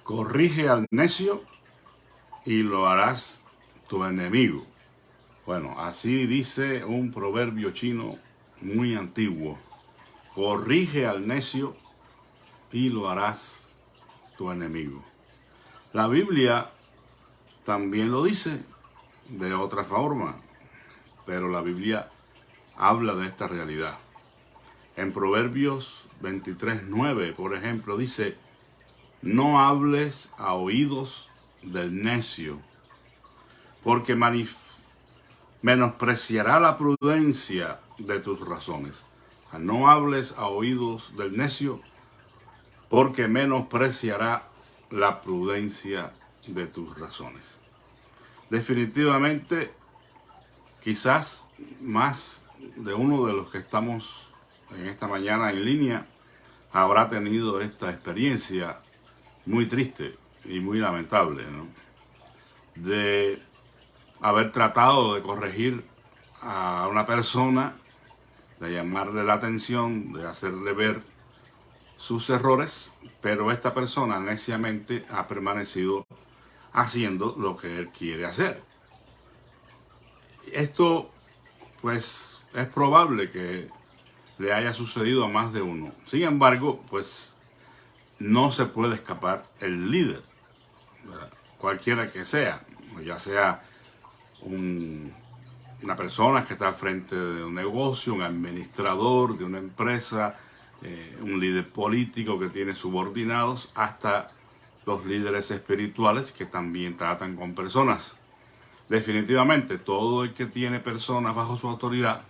Corrige al necio y lo harás tu enemigo. Bueno, así dice un proverbio chino muy antiguo. Corrige al necio y lo harás tu enemigo. La Biblia también lo dice de otra forma, pero la Biblia habla de esta realidad. En Proverbios 23:9, por ejemplo, dice: no hables a oídos del necio, porque menospreciará la prudencia de tus razones. O sea, no hables a oídos del necio, porque menospreciará la prudencia de tus razones. Definitivamente, quizás más de uno de los que estamos en esta mañana en línea habrá tenido esta experiencia muy triste y muy lamentable, ¿no? De haber tratado de corregir a una persona, de llamarle la atención, de hacerle ver sus errores, pero esta persona neciamente ha permanecido haciendo lo que él quiere hacer. Esto, pues, es probable que le haya sucedido a más de uno. Sin embargo, pues, no se puede escapar el líder, ¿verdad? Cualquiera que sea, ya sea una persona que está al frente de un negocio, un administrador de una empresa, un líder político que tiene subordinados, hasta los líderes espirituales que también tratan con personas. Definitivamente, todo el que tiene personas bajo su autoridad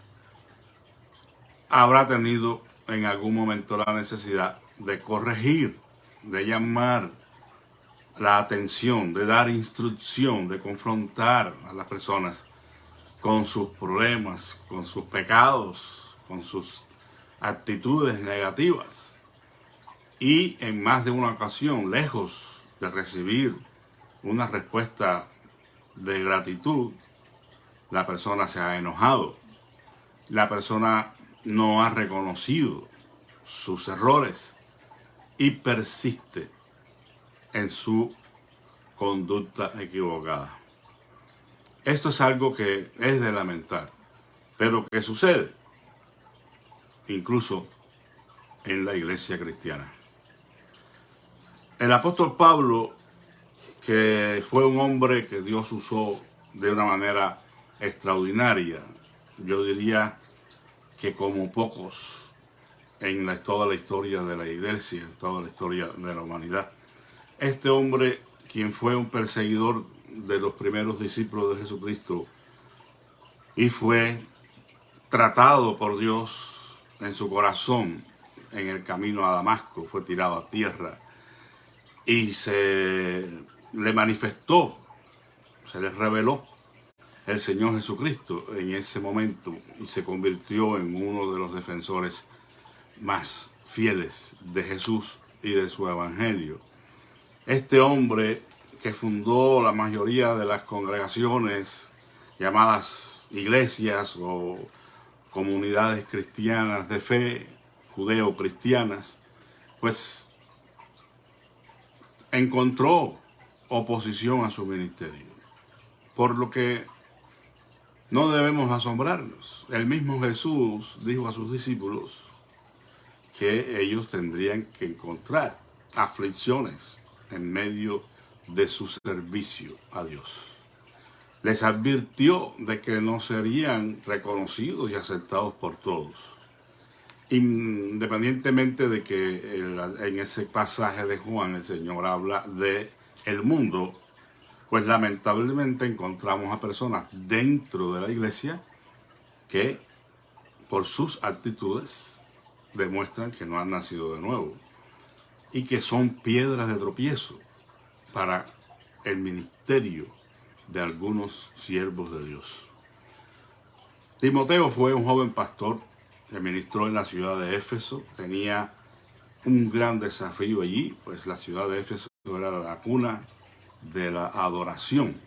habrá tenido en algún momento la necesidad de corregir, de llamar la atención, de dar instrucción, de confrontar a las personas con sus problemas, con sus pecados, con sus actitudes negativas. Y en más de una ocasión, lejos de recibir una respuesta de gratitud, la persona se ha enojado. La persona no ha reconocido sus errores y persiste en su conducta equivocada. Esto es algo que es de lamentar, pero que sucede incluso en la iglesia cristiana. El apóstol Pablo, que fue un hombre que Dios usó de una manera extraordinaria, yo diría que como pocos en toda la historia de la iglesia, en toda la historia de la humanidad. Este hombre, quien fue un perseguidor de los primeros discípulos de Jesucristo y fue tratado por Dios en su corazón en el camino a Damasco, fue tirado a tierra y se le manifestó, se le reveló el Señor Jesucristo en ese momento y se convirtió en uno de los defensores más fieles de Jesús y de su evangelio. Este hombre, que fundó la mayoría de las congregaciones llamadas iglesias o comunidades cristianas de fe, judeo-cristianas, pues encontró oposición a su ministerio, por lo que no debemos asombrarnos. El mismo Jesús dijo a sus discípulos que ellos tendrían que encontrar aflicciones en medio de su servicio a Dios. Les advirtió de que no serían reconocidos y aceptados por todos, independientemente de que en ese pasaje de Juan el Señor habla de el mundo. Pues lamentablemente encontramos a personas dentro de la iglesia que por sus actitudes demuestran que no han nacido de nuevo y que son piedras de tropiezo para el ministerio de algunos siervos de Dios. Timoteo fue un joven pastor que ministró en la ciudad de Éfeso. Tenía un gran desafío allí, pues la ciudad de Éfeso era la cuna de la adoración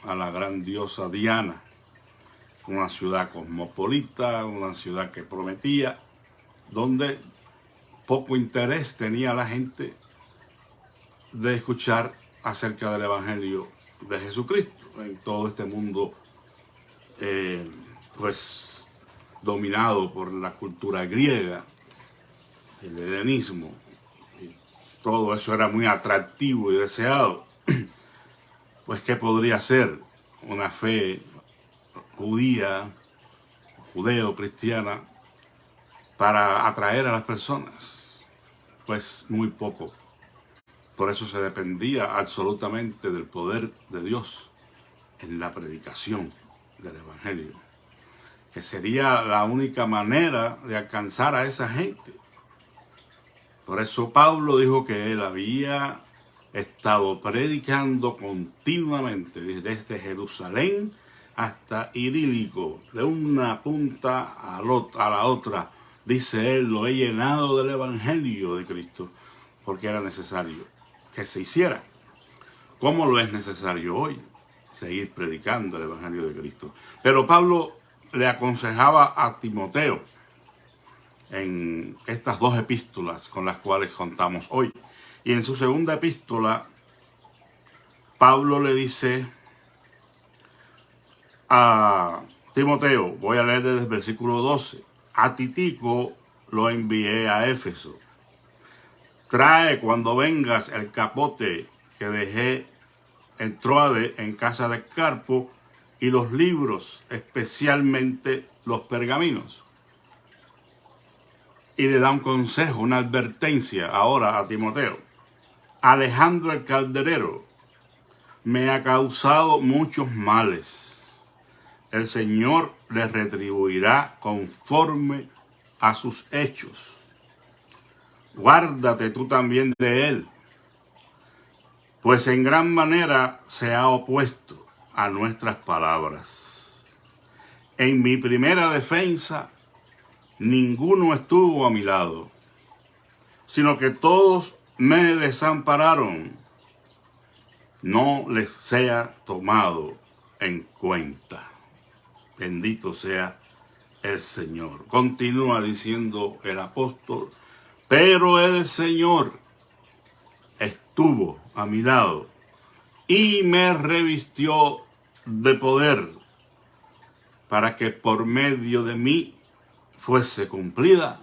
a la gran diosa Diana, una ciudad cosmopolita, una ciudad que prometía, donde poco interés tenía la gente de escuchar acerca del Evangelio de Jesucristo en todo este mundo pues dominado por la cultura griega, el helenismo. Y todo eso era muy atractivo y deseado. Pues ¿qué podría ser una fe judía, judeo-cristiana, para atraer a las personas? Pues muy poco. Por eso se dependía absolutamente del poder de Dios en la predicación del Evangelio, que sería la única manera de alcanzar a esa gente. Por eso Pablo dijo que él había estado predicando continuamente desde Jerusalén hasta Ilírico, de una punta a la otra. Dice él, lo he llenado del Evangelio de Cristo, porque era necesario que se hiciera. ¿Cómo lo es necesario hoy? Seguir predicando el Evangelio de Cristo. Pero Pablo le aconsejaba a Timoteo en estas dos epístolas con las cuales contamos hoy. Y en su segunda epístola, Pablo le dice a Timoteo, voy a leer desde el versículo 12, a Tíquico lo envié a Éfeso. Trae cuando vengas el capote que dejé en Troade en casa de Carpo y los libros, especialmente los pergaminos. Y le da un consejo, una advertencia ahora a Timoteo. Alejandro el calderero me ha causado muchos males. El Señor le retribuirá conforme a sus hechos. Guárdate tú también de él, pues en gran manera se ha opuesto a nuestras palabras. En mi primera defensa, ninguno estuvo a mi lado, sino que todos me desampararon. No les sea tomado en cuenta. Bendito sea el Señor. Continúa diciendo el apóstol, pero el Señor estuvo a mi lado y me revistió de poder para que por medio de mí fuese cumplida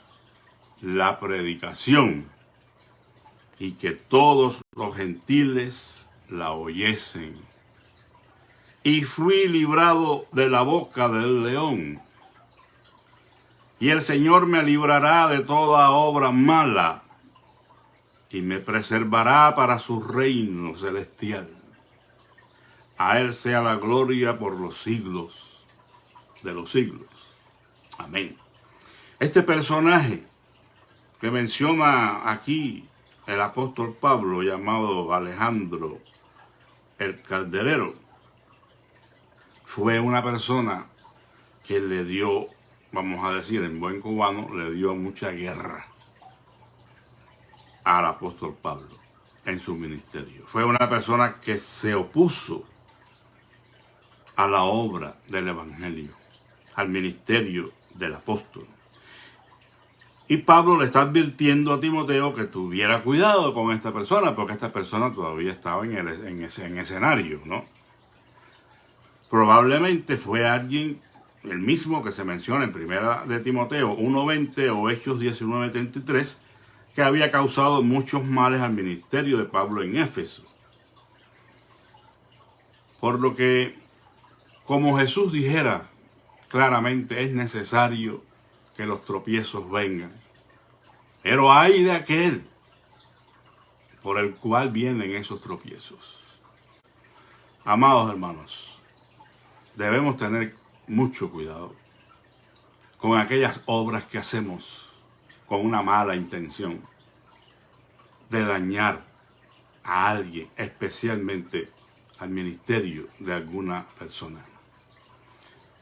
la predicación y que todos los gentiles la oyesen. Y fui librado de la boca del león. Y el Señor me librará de toda obra mala y me preservará para su reino celestial. A Él sea la gloria por los siglos de los siglos. Amén. Este personaje que menciona aquí el apóstol Pablo, llamado Alejandro el calderero, fue una persona que le dio, vamos a decir en buen cubano, le dio mucha guerra al apóstol Pablo en su ministerio. Fue una persona que se opuso a la obra del Evangelio, al ministerio del apóstol. Y Pablo le está advirtiendo a Timoteo que tuviera cuidado con esta persona, porque esta persona todavía estaba en escenario, ¿no? Probablemente fue alguien, el mismo que se menciona en Primera de Timoteo 1:20 o Hechos 19:33, que había causado muchos males al ministerio de Pablo en Éfeso. Por lo que, como Jesús dijera claramente, es necesario que los tropiezos vengan. Pero hay de aquel por el cual vienen esos tropiezos. Amados hermanos, debemos tener mucho cuidado con aquellas obras que hacemos con una mala intención de dañar a alguien, especialmente al ministerio de alguna persona.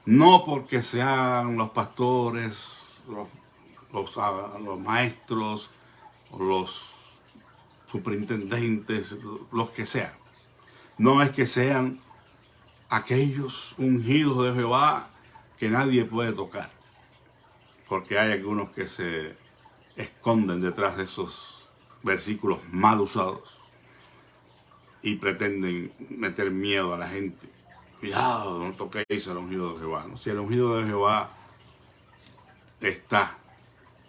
No porque sean los pastores, los maestros, los superintendentes, los que sean. No es que sean aquellos ungidos de Jehová que nadie puede tocar, porque hay algunos que se esconden detrás de esos versículos mal usados. y pretenden meter miedo a la gente. Cuidado, no toquéis al ungido de Jehová. ¿No? Si el ungido de Jehová está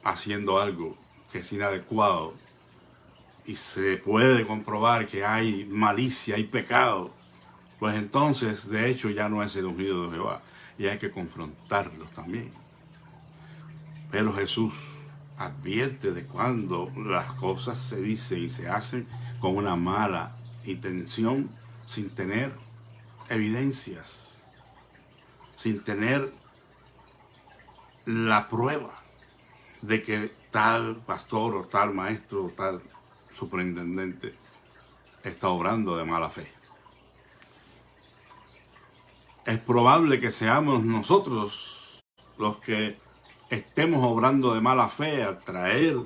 haciendo algo que es inadecuado y se puede comprobar que hay malicia, hay pecado, pues entonces de hecho ya no es el ungido de Jehová y hay que confrontarlos también. Pero Jesús advierte de cuando las cosas se dicen y se hacen con una mala intención, sin tener evidencias, sin tener la prueba de que tal pastor o tal maestro o tal superintendente está obrando de mala fe. Es probable que seamos nosotros los que estemos obrando de mala fe al traer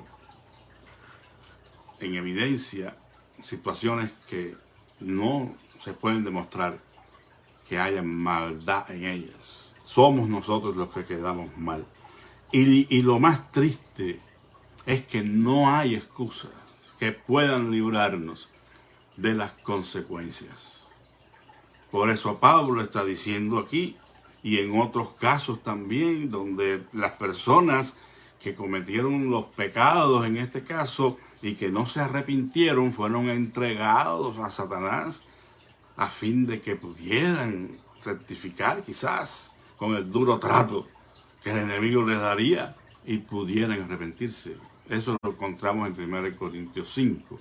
en evidencia situaciones que no se pueden demostrar que haya maldad en ellas. Somos nosotros los que quedamos mal. Y lo más triste es que no hay excusas que puedan librarnos de las consecuencias. Por eso Pablo está diciendo aquí, y en otros casos también, donde las personas que cometieron los pecados en este caso y que no se arrepintieron fueron entregados a Satanás a fin de que pudieran rectificar quizás con el duro trato que el enemigo les daría y pudieran arrepentirse. Eso lo encontramos en 1 Corintios 5,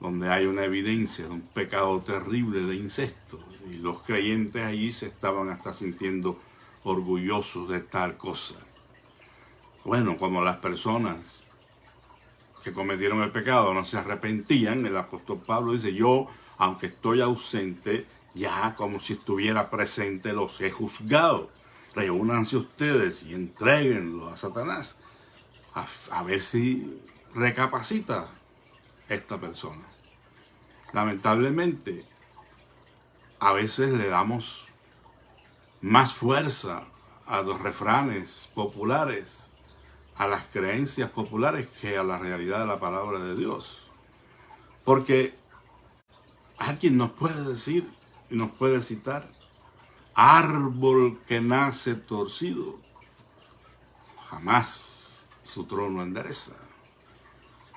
donde hay una evidencia de un pecado terrible de incesto. Y los creyentes allí se estaban hasta sintiendo orgullosos de tal cosa. Bueno, como las personas que cometieron el pecado no se arrepentían, el apóstol Pablo dice, yo, aunque estoy ausente, ya como si estuviera presente, los he juzgado. Reúnanse ustedes y entréguenlo a Satanás, a ver si recapacita esta persona. Lamentablemente, a veces le damos más fuerza a los refranes populares, a las creencias populares, que a la realidad de la palabra de Dios. Porque alguien nos puede decir y nos puede citar, árbol que nace torcido, jamás su trono endereza.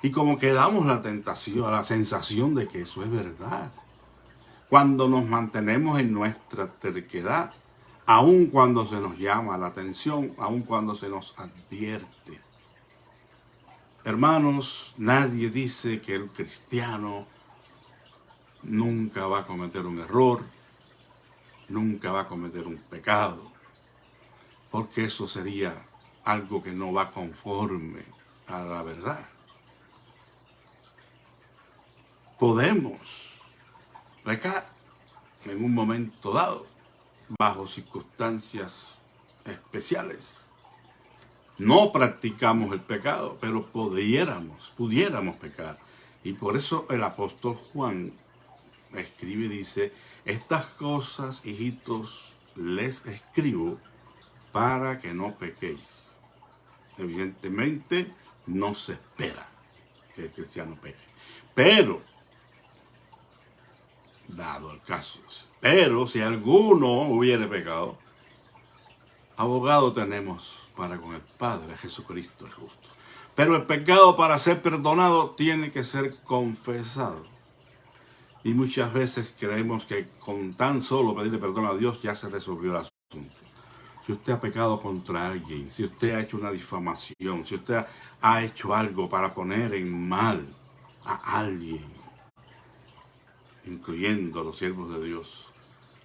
Y como que damos la tentación, la sensación de que eso es verdad. Cuando nos mantenemos en nuestra terquedad, aun cuando se nos llama la atención, aun cuando se nos advierte. Hermanos, nadie dice que el cristiano nunca va a cometer un error, nunca va a cometer un pecado, porque eso sería algo que no va conforme a la verdad. Podemos pecar en un momento dado, bajo circunstancias especiales. No practicamos el pecado, pero pudiéramos pecar. Y por eso el apóstol Juan escribe y dice, estas cosas, hijitos, les escribo para que no pequéis. Evidentemente, no se espera que el cristiano peque. Pero, dado el caso, pero si alguno hubiere pecado, abogado tenemos para con el Padre, Jesucristo el justo. Pero el pecado, para ser perdonado, tiene que ser confesado. Y muchas veces creemos que con tan solo pedirle perdón a Dios ya se resolvió el asunto. Si usted ha pecado contra alguien, si usted ha hecho una difamación, si usted ha hecho algo para poner en mal a alguien, incluyendo a los siervos de Dios,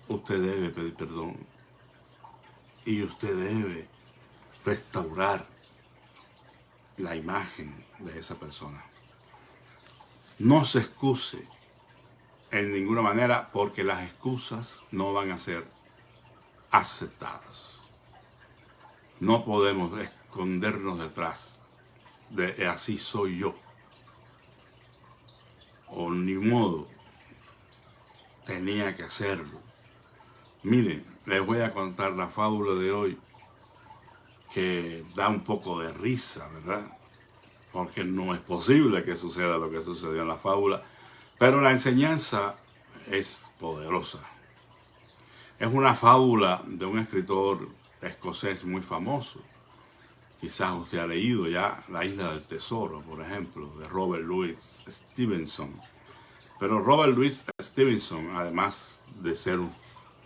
usted debe pedir perdón. Y usted debe restaurar la imagen de esa persona. No se excuse en ninguna manera, porque las excusas no van a ser aceptadas. No podemos escondernos detrás de así soy yo. O ni modo, tenía que hacerlo. Miren, les voy a contar la fábula de hoy, que da un poco de risa, ¿verdad? Porque no es posible que suceda lo que sucedió en la fábula. Pero la enseñanza es poderosa. Es una fábula de un escritor escocés muy famoso. Quizás usted ha leído ya La Isla del Tesoro, por ejemplo, de Robert Louis Stevenson. Pero Robert Louis Stevenson, además de ser un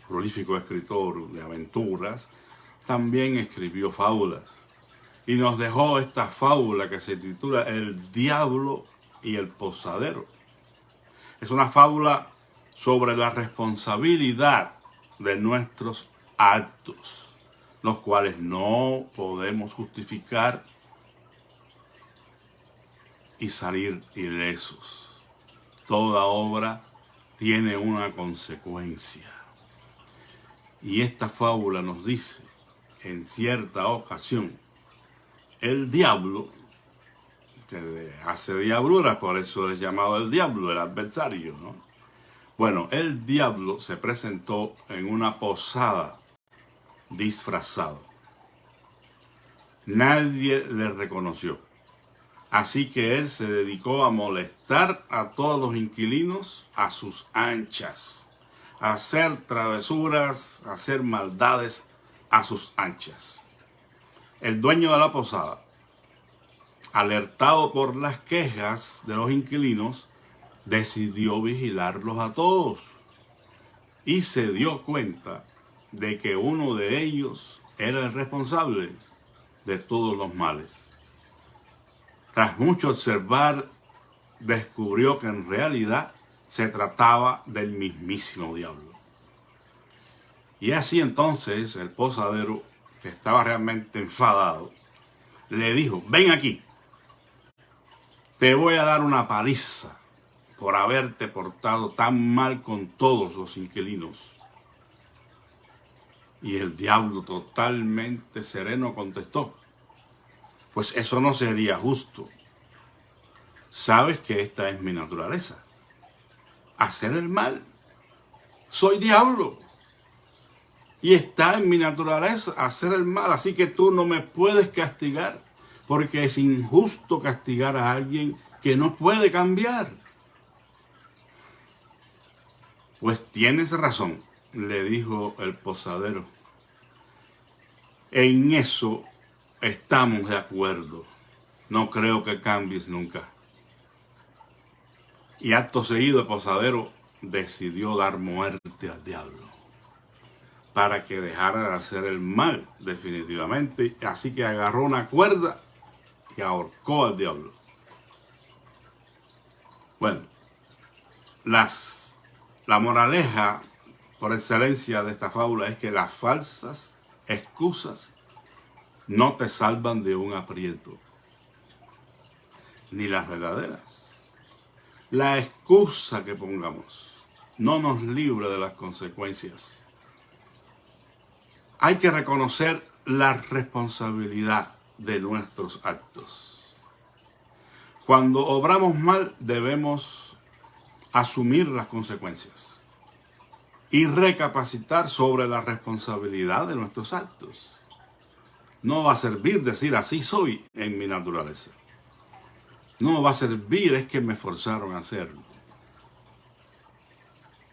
prolífico escritor de aventuras, también escribió fábulas. Y nos dejó esta fábula que se titula El Diablo y el Posadero. Es una fábula sobre la responsabilidad de nuestros actos, los cuales no podemos justificar y salir ilesos. Toda obra tiene una consecuencia. Y esta fábula nos dice, en cierta ocasión, el diablo, que hace diabluras, por eso es llamado el diablo, el adversario, ¿no? Bueno, el diablo se presentó en una posada disfrazado. Nadie le reconoció. Así que él se dedicó a molestar a todos los inquilinos a sus anchas, a hacer travesuras, a hacer maldades a sus anchas. El dueño de la posada, alertado por las quejas de los inquilinos, decidió vigilarlos a todos y se dio cuenta de que uno de ellos era el responsable de todos los males. Tras mucho observar, descubrió que en realidad se trataba del mismísimo diablo. Y así entonces el posadero, que estaba realmente enfadado, le dijo: ven aquí, te voy a dar una paliza por haberte portado tan mal con todos los inquilinos. Y el diablo, totalmente sereno, contestó: pues eso no sería justo. Sabes que esta es mi naturaleza, hacer el mal. Soy diablo y está en mi naturaleza hacer el mal, así que tú no me puedes castigar, porque es injusto castigar a alguien que no puede cambiar. Pues tienes razón, le dijo el posadero. En eso estamos de acuerdo. No creo que cambies nunca. Y acto seguido el posadero decidió dar muerte al diablo, para que dejara de hacer el mal definitivamente. Así que agarró una cuerda y ahorcó al diablo. Bueno, la moraleja por excelencia de esta fábula es que las falsas excusas no te salvan de un aprieto, ni las verdaderas. La excusa que pongamos no nos libra de las consecuencias. Hay que reconocer la responsabilidad de nuestros actos. Cuando obramos mal, debemos asumir las consecuencias y recapacitar sobre la responsabilidad de nuestros actos. No va a servir decir así soy en mi naturaleza. No va a servir es que me forzaron a hacerlo.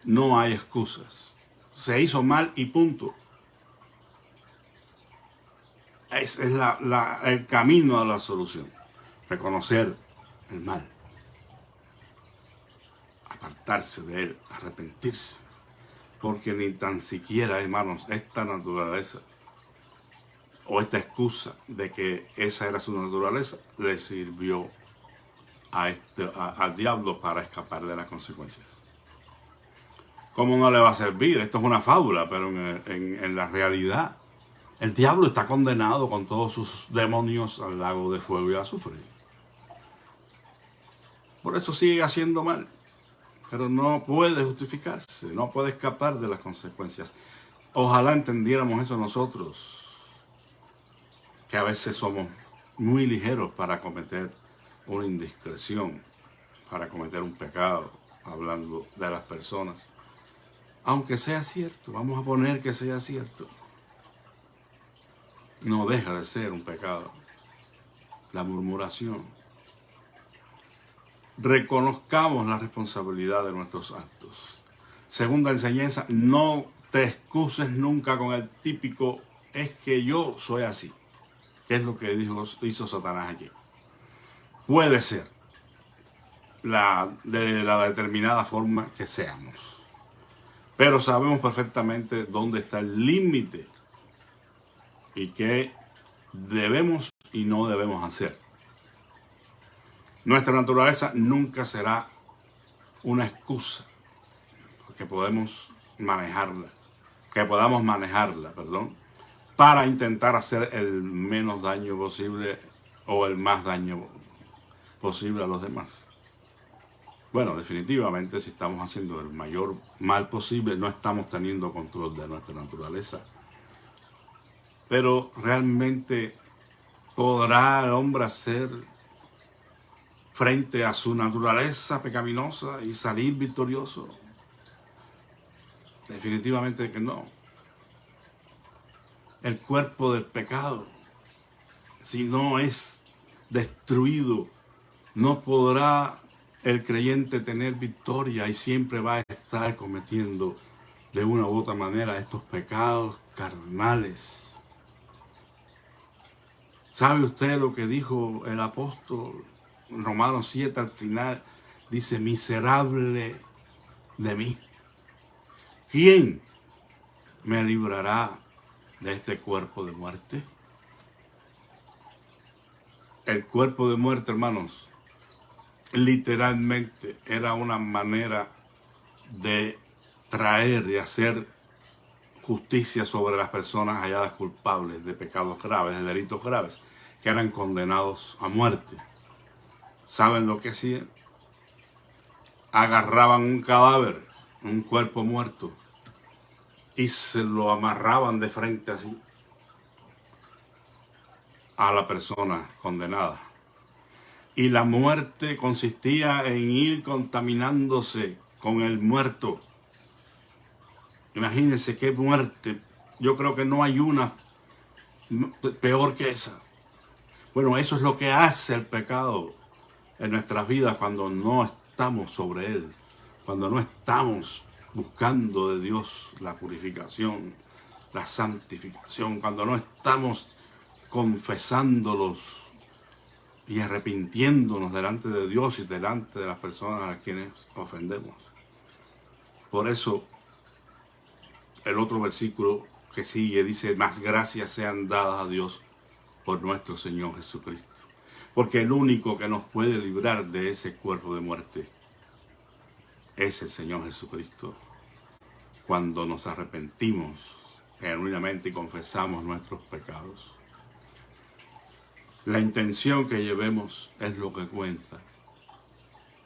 No hay excusas. Se hizo mal y punto. Ese es el camino a la solución. Reconocer el mal, apartarse de él, arrepentirse, porque ni tan siquiera, hermanos, esta naturaleza o esta excusa de que esa era su naturaleza le sirvió al diablo para escapar de las consecuencias. ¿Cómo no le va a servir? Esto es una fábula, pero en la realidad el diablo está condenado con todos sus demonios al lago de fuego y azufre. Por eso sigue haciendo mal, pero no puede justificarse, no puede escapar de las consecuencias. Ojalá entendiéramos eso nosotros, que a veces somos muy ligeros para cometer una indiscreción, para cometer un pecado, hablando de las personas. Aunque sea cierto, vamos a poner que sea cierto, no deja de ser un pecado. La murmuración. Reconozcamos la responsabilidad de nuestros actos. Segunda enseñanza, no te excuses nunca con el típico, es que yo soy así. ¿Qué es lo que hizo Satanás aquí? Puede ser de la determinada forma que seamos, pero sabemos perfectamente dónde está el límite y qué debemos y no debemos hacer. Nuestra naturaleza nunca será una excusa que podamos manejarla, para intentar hacer el menos daño posible o el más daño posible a los demás. Bueno, definitivamente si estamos haciendo el mayor mal posible, no estamos teniendo control de nuestra naturaleza. Pero realmente podrá el hombre hacer frente a su naturaleza pecaminosa y salir victorioso. Definitivamente que no. El cuerpo del pecado, si no es destruido, no podrá el creyente tener victoria y siempre va a estar cometiendo de una u otra manera estos pecados carnales. ¿Sabe usted lo que dijo el apóstol en Romanos 7 al final? Dice, miserable de mí. ¿Quién me librará de este cuerpo de muerte? El cuerpo de muerte, hermanos, literalmente era una manera de traer y hacer justicia sobre las personas halladas culpables de pecados graves, de delitos graves, que eran condenados a muerte. ¿Saben lo que hacían? Agarraban un cadáver, un cuerpo muerto, y se lo amarraban de frente así a la persona condenada. Y la muerte consistía en ir contaminándose con el muerto. Imagínense qué muerte. Yo creo que no hay una peor que esa. Bueno, eso es lo que hace el pecado en nuestras vidas cuando no estamos sobre él, cuando no estamos buscando de Dios la purificación, la santificación, cuando no estamos confesándolos y arrepintiéndonos delante de Dios y delante de las personas a quienes ofendemos. Por eso, el otro versículo que sigue dice, más gracias sean dadas a Dios por nuestro Señor Jesucristo. Porque el único que nos puede librar de ese cuerpo de muerte es el Señor Jesucristo. Cuando nos arrepentimos genuinamente y confesamos nuestros pecados. La intención que llevemos es lo que cuenta.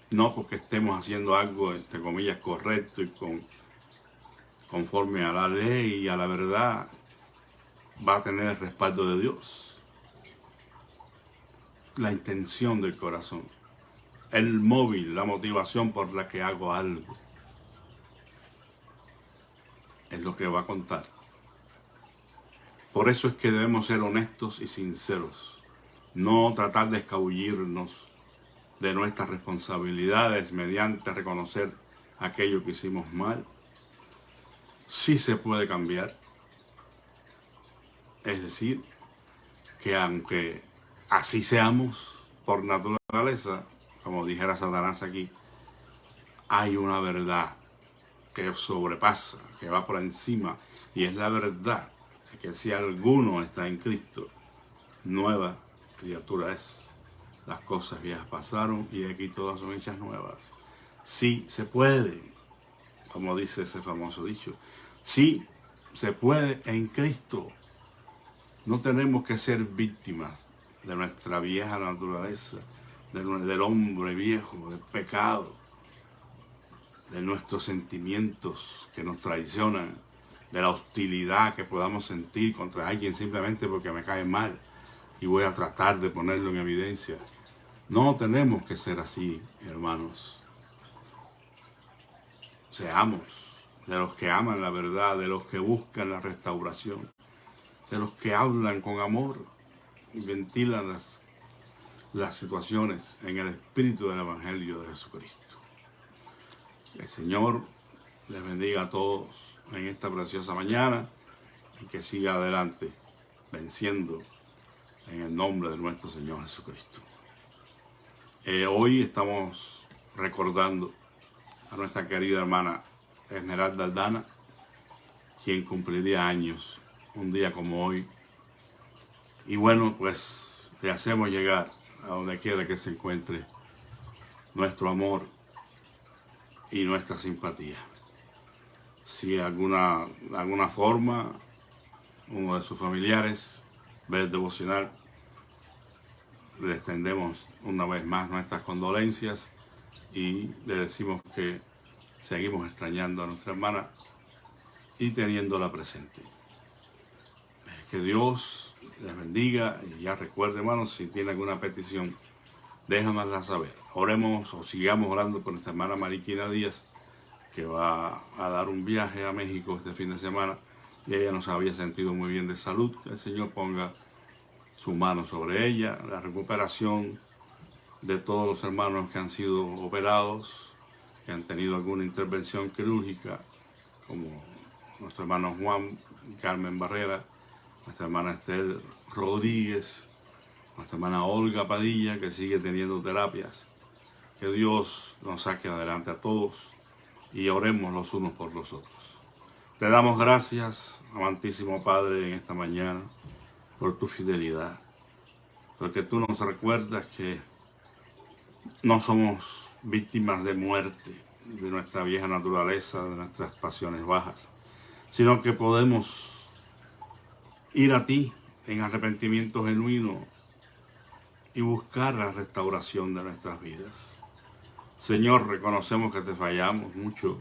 No porque estemos haciendo algo, entre comillas, correcto y conforme a la ley y a la verdad, va a tener el respaldo de Dios. La intención del corazón, el móvil, la motivación por la que hago algo, es lo que va a contar. Por eso es que debemos ser honestos y sinceros. No tratar de escabullirnos de nuestras responsabilidades mediante reconocer aquello que hicimos mal. Sí se puede cambiar. Es decir, que aunque así seamos por naturaleza, como dijera Satanás aquí, hay una verdad que sobrepasa, que va por encima, y es la verdad de que si alguno está en Cristo, nueva criatura es. Las cosas viejas pasaron y aquí todas son hechas nuevas. Sí se puede, como dice ese famoso dicho. Sí se puede en Cristo. No tenemos que ser víctimas de nuestra vieja naturaleza, del hombre viejo, del pecado, de nuestros sentimientos que nos traicionan, de la hostilidad que podamos sentir contra alguien simplemente porque me cae mal y voy a tratar de ponerlo en evidencia. No tenemos que ser así, hermanos. Seamos de los que aman la verdad, de los que buscan la restauración, de los que hablan con amor y ventilan las situaciones en el espíritu del Evangelio de Jesucristo. El Señor les bendiga a todos en esta preciosa mañana y que siga adelante venciendo en el nombre de nuestro Señor Jesucristo. Hoy estamos recordando a nuestra querida hermana Esmeralda Aldana, quien cumpliría años un día como hoy. Y bueno, pues le hacemos llegar a donde quiera que se encuentre nuestro amor y nuestra simpatía. Si de alguna forma uno de sus familiares ve el devocional, le extendemos una vez más nuestras condolencias y le decimos que seguimos extrañando a nuestra hermana y teniéndola presente. Que Dios les bendiga y ya recuerde, hermanos, si tiene alguna petición, déjanosla saber. Oremos o sigamos orando por nuestra hermana Mariquina Díaz, que va a dar un viaje a México este fin de semana y ella no se había sentido muy bien de salud. Que el Señor ponga su mano sobre ella, la recuperación de todos los hermanos que han sido operados, que han tenido alguna intervención quirúrgica, como nuestro hermano Juan y Carmen Barrera, nuestra hermana Esther Rodríguez, nuestra hermana Olga Padilla, que sigue teniendo terapias. Que Dios nos saque adelante a todos y oremos los unos por los otros. Te damos gracias, amantísimo Padre, en esta mañana, por tu fidelidad, porque tú nos recuerdas que no somos víctimas de muerte, de nuestra vieja naturaleza, de nuestras pasiones bajas, sino que podemos ir a ti en arrepentimiento genuino y buscar la restauración de nuestras vidas. Señor, reconocemos que te fallamos mucho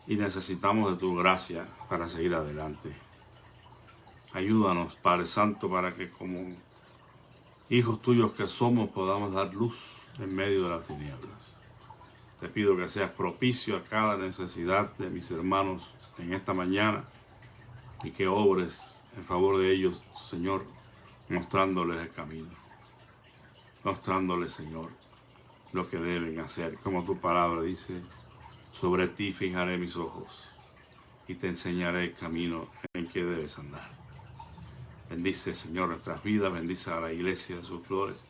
y necesitamos de tu gracia para seguir adelante. Ayúdanos, Padre Santo, para que como hijos tuyos que somos podamos dar luz en medio de las tinieblas. Te pido que seas propicio a cada necesidad de mis hermanos en esta mañana y que obres en favor de ellos, Señor, mostrándoles el camino, mostrándoles, Señor, lo que deben hacer. Como tu palabra dice, sobre ti fijaré mis ojos y te enseñaré el camino en que debes andar. Bendice, Señor, nuestras vidas, bendice a la iglesia de sus flores.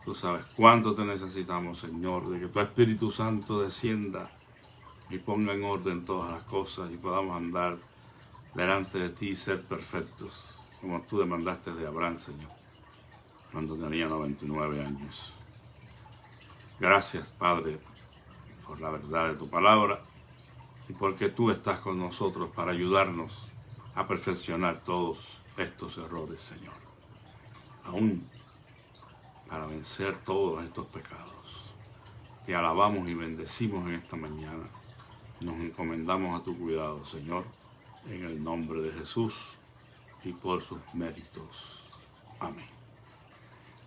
Tú sabes cuánto te necesitamos, Señor, de que tu Espíritu Santo descienda y ponga en orden todas las cosas y podamos andar delante de ti y ser perfectos, como tú demandaste de Abraham, Señor, cuando tenía 99 años. Gracias, Padre, por la verdad de tu palabra y porque tú estás con nosotros para ayudarnos a perfeccionar todos estos errores, Señor, aún para vencer todos estos pecados. Te alabamos y bendecimos en esta mañana. Nos encomendamos a tu cuidado, Señor, en el nombre de Jesús y por sus méritos. Amén.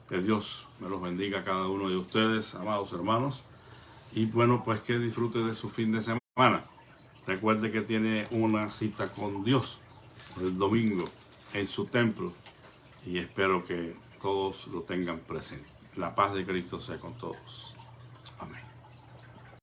Que Dios me los bendiga a cada uno de ustedes, amados hermanos. Y bueno, pues que disfrute de su fin de semana. Recuerde que tiene una cita con Dios el domingo en su templo. Y espero que todos lo tengan presente. La paz de Cristo sea con todos. Amén.